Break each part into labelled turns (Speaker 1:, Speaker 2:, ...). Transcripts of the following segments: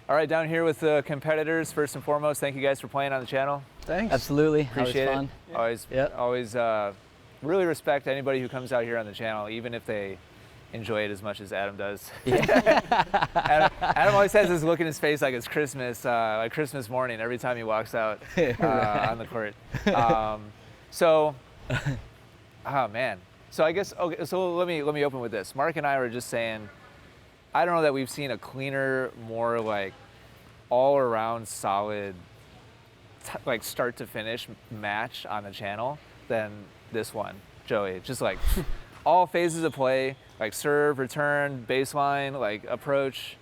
Speaker 1: All right, down here with the competitors. First and foremost, thank you guys for playing on the channel.
Speaker 2: Thanks.
Speaker 3: Absolutely.
Speaker 1: Appreciate
Speaker 3: that was
Speaker 1: it.
Speaker 3: fun.
Speaker 1: Always really respect anybody who comes out here on the channel, even if they enjoy it as much as Adam does.
Speaker 3: Yeah.
Speaker 1: Adam always has this look in his face like it's Christmas, like Christmas morning every time he walks out
Speaker 3: Right.
Speaker 1: on the court. Oh man. So I guess, okay, so let me open with this. Mark and I were just saying, I don't know that we've seen a cleaner, more like all around solid, like start to finish match on the channel than this one, Joey. Just like all phases of play, like serve, return, baseline, like approach.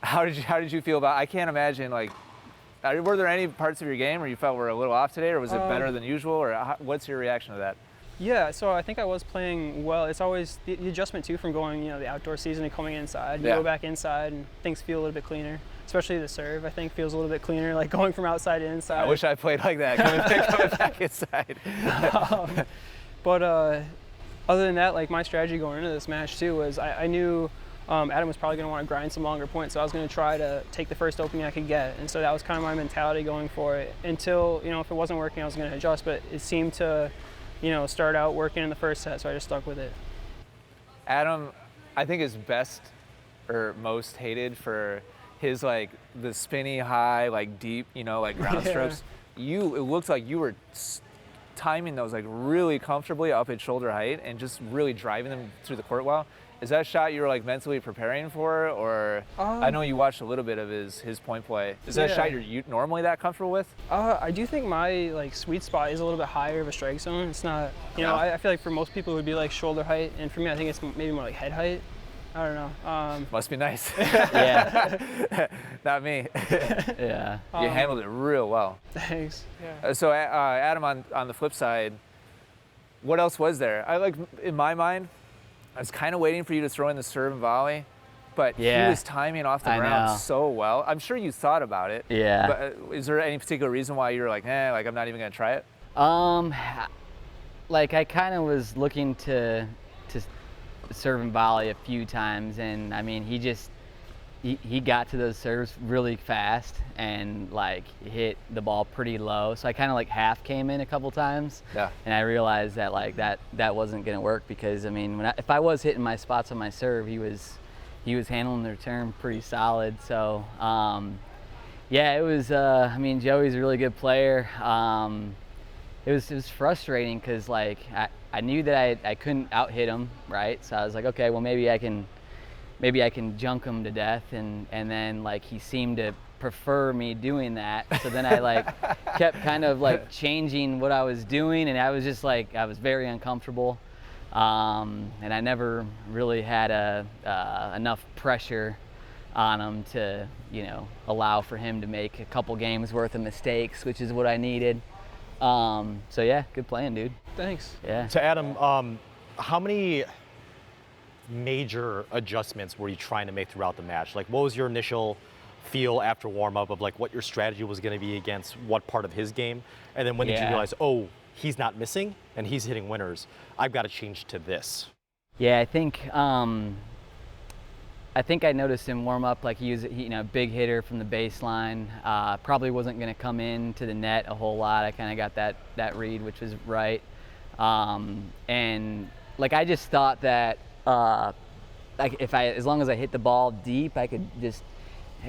Speaker 1: How did you feel about? I can't imagine like. Were there any parts of your game where you felt were a little off today, or was it better than usual, or what's your reaction to that?
Speaker 2: Yeah, so I think I was playing well. It's always the adjustment too from going, the outdoor season and coming inside. You go back inside and things feel a little bit cleaner. Especially the serve, I think, feels a little bit cleaner, like going from outside to inside.
Speaker 1: I wish I played like that, coming back inside.
Speaker 2: But other than that, like my strategy going into this match too was I knew Adam was probably going to want to grind some longer points, so I was going to try to take the first opening I could get, and so that was kind of my mentality going for it. Until if it wasn't working, I was going to adjust, but it seemed to, start out working in the first set, so I just stuck with it.
Speaker 1: Adam, I think is best or most hated for his like the spinny high, like deep, like ground strokes. It looked like you were timing those like really comfortably up at shoulder height and just really driving them through the court well. Is that a shot you were like mentally preparing for, or I know you watched a little bit of his point play. Is that a shot you're normally that comfortable with?
Speaker 2: I do think my like sweet spot is a little bit higher of a strike zone. It's not, I feel like for most people it would be like shoulder height, and for me I think it's maybe more like head height. I don't know.
Speaker 1: Must be nice.
Speaker 3: Yeah.
Speaker 1: Not me.
Speaker 3: Yeah.
Speaker 1: You handled it real well.
Speaker 2: Thanks. Yeah.
Speaker 1: So Adam, on the flip side, what else was there? In my mind, I was kind of waiting for you to throw in the serve and volley, but he was timing off the ground so well. I'm sure you thought about it.
Speaker 3: Yeah.
Speaker 1: But is there any particular reason why you were like, like I'm not even gonna try it?
Speaker 3: Like I kind of was looking to serve and volley a few times, and I mean he got to those serves really fast and like hit the ball pretty low, so I kind of like half came in a couple times. Yeah. And I realized that like that wasn't gonna work, because I mean if I was hitting my spots on my serve, he was handling the return pretty solid. So yeah, it was I mean Joey's a really good player. It was frustrating because like I knew that I couldn't out hit him, right? So I was like, okay, well maybe I can junk him to death, and then like he seemed to prefer me doing that. So then I like kept kind of like changing what I was doing, and I was just like I was very uncomfortable, and I never really had enough pressure on him to allow for him to make a couple games worth of mistakes, which is what I needed. So yeah, good playing, dude.
Speaker 2: Thanks.
Speaker 3: Yeah.
Speaker 4: To Adam, how many major adjustments were you trying to make throughout the match? Like, what was your initial feel after warm-up of like what your strategy was going to be against what part of his game? And then when did you realize, oh, he's not missing and he's hitting winners, I've got to change to this?
Speaker 3: Yeah, I think I noticed in warm-up, like he was a big hitter from the baseline. Probably wasn't going to come in to the net a whole lot. I kind of got that read, which was right. And like I just thought that like as long as I hit the ball deep, I could just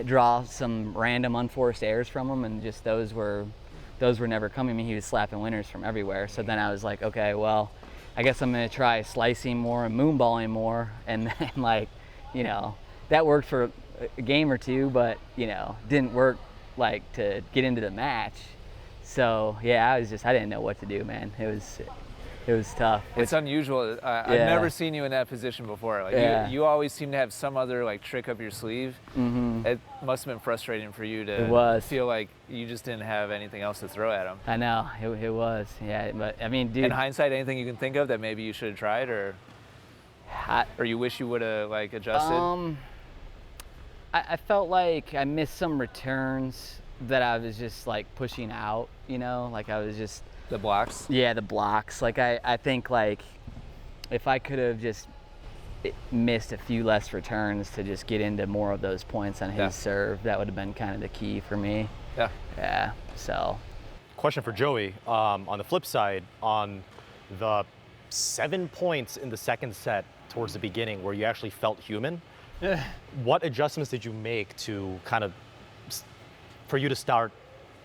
Speaker 3: draw some random unforced errors from him, and just those were never coming. I mean, he was slapping winners from everywhere. So then I was like, okay, well, I guess I'm going to try slicing more and moonballing more, and then like. That worked for a game or two, but didn't work like to get into the match. So yeah, I didn't know what to do, man. It was tough.
Speaker 1: It's unusual. I've never seen you in that position before. Like you always seem to have some other like trick up your sleeve. Mm-hmm. It must have been frustrating for you to feel like you just didn't have anything else to throw at him.
Speaker 3: I know it was. Yeah, but I mean, dude.
Speaker 1: In hindsight, anything you can think of that maybe you should have tried, or you wish you would have like adjusted?
Speaker 3: I felt like I missed some returns that I was just like pushing out, like I was just.
Speaker 1: The blocks?
Speaker 3: Yeah, the blocks. Like I think like if I could have just missed a few less returns to just get into more of those points on his serve, that would have been kind of the key for me.
Speaker 1: Yeah.
Speaker 3: Yeah. So.
Speaker 4: Question for Joey. On the flip side, on the 7 points in the second set towards the beginning where you actually felt human, what adjustments did you make to kind of, for you to start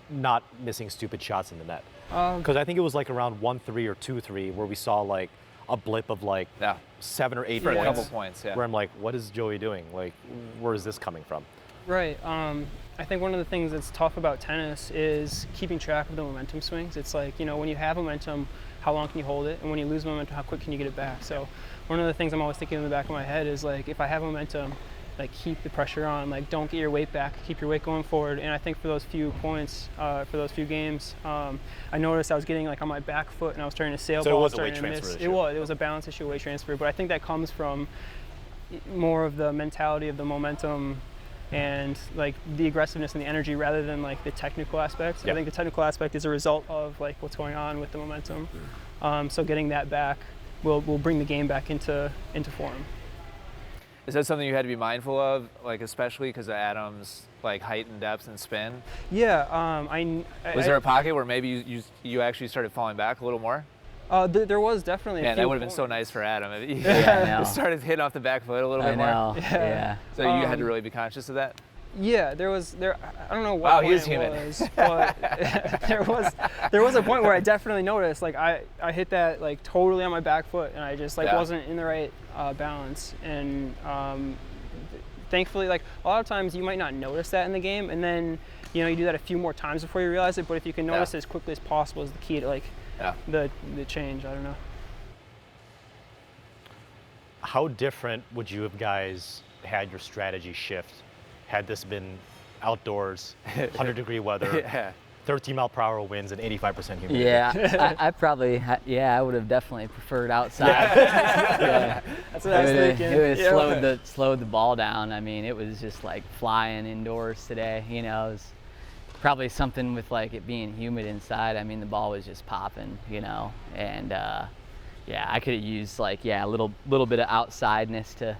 Speaker 4: not missing stupid shots in the net? Because I think it was like around 1-3 or 2-3 where we saw like a blip of like 7 or 8
Speaker 1: For
Speaker 4: points.
Speaker 1: a couple points, yeah.
Speaker 4: Where I'm like, what is Joey doing? Like, where is this coming from?
Speaker 2: Right. I think one of the things that's tough about tennis is keeping track of the momentum swings. It's like, you know, when you have momentum, how long can you hold it? And when you lose momentum, how quick can you get it back? So one of the things I'm always thinking in the back of my head is like, if I have momentum, like keep the pressure on, like don't get your weight back, keep your weight going forward. And I think for those few points, for those few games, I noticed I was getting like on my back foot and I was starting to sail
Speaker 4: So
Speaker 2: ball,
Speaker 4: it was a
Speaker 2: starting
Speaker 4: weight
Speaker 2: to
Speaker 4: transfer
Speaker 2: miss.
Speaker 4: issue.
Speaker 2: It was a balance issue, weight transfer. But I think that comes from more of the mentality of the momentum and like the aggressiveness and the energy rather than like the technical aspects. I think the technical aspect is a result of like what's going on with the momentum. So getting that back will bring the game back into form.
Speaker 1: Is that something you had to be mindful of, like especially because of Adam's like height and depth and spin?
Speaker 2: Yeah,
Speaker 1: Was there a pocket where maybe you actually started falling back a little more?
Speaker 2: There was definitely.
Speaker 1: Man,
Speaker 2: a few
Speaker 1: that would have been so
Speaker 2: points.
Speaker 1: nice for Adam if he
Speaker 3: Yeah, I know.
Speaker 1: started hitting off the back foot a little
Speaker 3: I
Speaker 1: bit more.
Speaker 3: know. Yeah.
Speaker 1: So you had to really be conscious of that.
Speaker 2: Yeah, there. I don't know what
Speaker 1: Wow,
Speaker 2: point
Speaker 1: he is
Speaker 2: it
Speaker 1: human.
Speaker 2: was, but there was a point where I definitely noticed, like I hit that like totally on my back foot, and I just like wasn't in the right balance. And thankfully, like a lot of times you might not notice that in the game, and then you know you do that a few more times before you realize it. But if you can notice it as quickly as possible, is the key to like the change. I don't know.
Speaker 4: How different would you have guys had your strategy shift had this been outdoors, 100-degree weather, 13-mile-per-hour winds, and 85% humidity?
Speaker 3: Yeah, I probably, I would have definitely preferred outside.
Speaker 2: That's what I was thinking.
Speaker 3: It would have slowed the ball down. I mean, it was just like flying indoors today. You know, it was probably something with like it being humid inside. I mean, the ball was just popping, you know, and I could have used like a little bit of outsideness to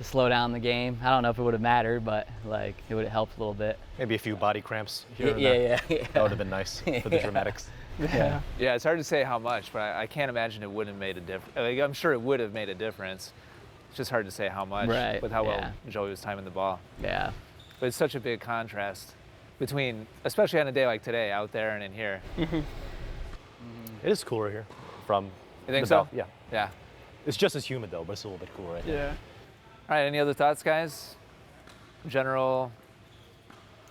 Speaker 3: slow down the game. I don't know if it would have mattered, but like it would have helped a little bit.
Speaker 4: Maybe a few body cramps here and there. That would have been nice for the dramatics.
Speaker 2: Yeah.
Speaker 1: Yeah, it's hard to say how much, but I can't imagine it wouldn't have made a difference. Like, I'm sure it would have made a difference. It's just hard to say how much with how well Joey was timing the ball.
Speaker 3: Yeah.
Speaker 1: But it's such a big contrast between, especially on a day like today, out there and in here.
Speaker 2: Mm-hmm.
Speaker 4: It is cooler here from
Speaker 1: You think
Speaker 4: the
Speaker 1: so?
Speaker 4: belt. Yeah.
Speaker 1: Yeah.
Speaker 4: It's just as humid though, but it's a little bit cooler right now.
Speaker 2: Yeah.
Speaker 1: All right, any other thoughts, guys? General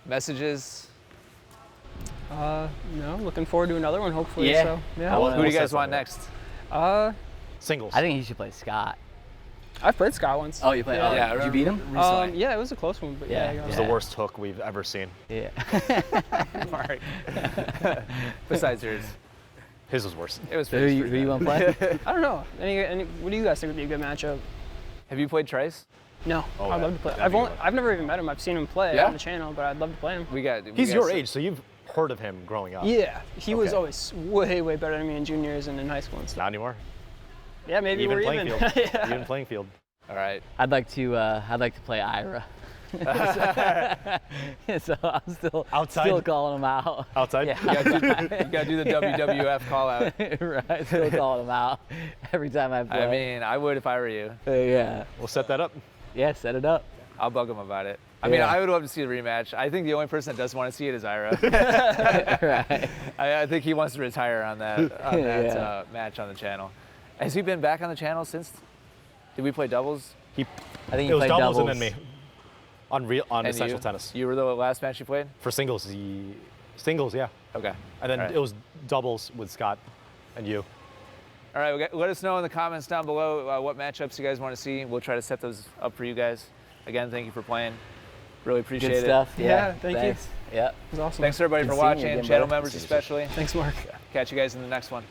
Speaker 1: messages?
Speaker 2: No, looking forward to another one, hopefully.
Speaker 3: Yeah.
Speaker 2: So, yeah.
Speaker 1: Who do you guys
Speaker 4: set
Speaker 1: want
Speaker 4: something
Speaker 1: next?
Speaker 4: Singles.
Speaker 3: I think he should play Scott.
Speaker 2: I've played Scott once.
Speaker 3: Oh, you played?
Speaker 2: Yeah.
Speaker 3: Yeah. Did you beat him?
Speaker 2: Yeah, it was a close one, but
Speaker 3: Yeah.
Speaker 2: I got
Speaker 4: It was
Speaker 2: it.
Speaker 4: the worst hook we've ever seen.
Speaker 3: Yeah.
Speaker 1: Mark. Besides yours.
Speaker 4: His was worse.
Speaker 1: It was
Speaker 3: So who you want to play?
Speaker 2: I don't know. What do you guys think would be a good matchup?
Speaker 1: Have you played Trice?
Speaker 2: No,
Speaker 4: Oh,
Speaker 2: I'd love to play.
Speaker 4: that'd be good.
Speaker 2: I've never even met him. I've seen him play
Speaker 1: Yeah?
Speaker 2: on the channel, but I'd love to play him.
Speaker 4: He's your age, so you've heard of him growing up.
Speaker 2: Yeah, he was
Speaker 4: Okay.
Speaker 2: always way better than me in juniors and in high school and stuff.
Speaker 4: Not anymore.
Speaker 2: Yeah, maybe
Speaker 4: Even
Speaker 2: we're
Speaker 4: playing
Speaker 2: even.
Speaker 4: field.
Speaker 2: Yeah.
Speaker 4: Even playing field.
Speaker 1: All right.
Speaker 3: I'd like to play Ira. So I'm still calling him out.
Speaker 4: Outside?
Speaker 3: Yeah.
Speaker 1: You gotta do the WWF call out.
Speaker 3: Right, still calling him out every time I play.
Speaker 1: I mean, I would if I were you.
Speaker 3: Yeah.
Speaker 4: We'll set that up.
Speaker 3: Yeah, set it up.
Speaker 1: I'll bug him about it. I mean,
Speaker 3: Yeah.
Speaker 1: I would love to see the rematch. I think the only person that doesn't want to see it is Ira.
Speaker 3: Right.
Speaker 1: I think he wants to retire on that
Speaker 3: Yeah.
Speaker 1: match on the channel. Has he been back on the channel since? Did we play doubles?
Speaker 3: I think
Speaker 4: It
Speaker 3: he
Speaker 4: was
Speaker 3: played
Speaker 4: doubles
Speaker 3: doubles.
Speaker 4: and then me. On
Speaker 1: And
Speaker 4: Essential
Speaker 1: you?
Speaker 4: Tennis.
Speaker 1: You were the last match you played?
Speaker 4: For singles, singles, yeah.
Speaker 1: Okay.
Speaker 4: And then
Speaker 1: All right.
Speaker 4: it was doubles with Scott and you.
Speaker 1: All right, let us know in the comments down below what matchups you guys want to see. We'll try to set those up for you guys. Again, thank you for playing. Really appreciate
Speaker 3: Good
Speaker 1: it.
Speaker 3: stuff.
Speaker 2: Yeah, thank you.
Speaker 3: thanks. Yep.
Speaker 2: It was awesome.
Speaker 1: Thanks everybody
Speaker 3: Good
Speaker 1: for
Speaker 3: seeing you
Speaker 1: watching,
Speaker 3: again,
Speaker 1: channel
Speaker 3: brother.
Speaker 1: members especially.
Speaker 2: Thanks, Mark.
Speaker 1: Catch you guys in the next one.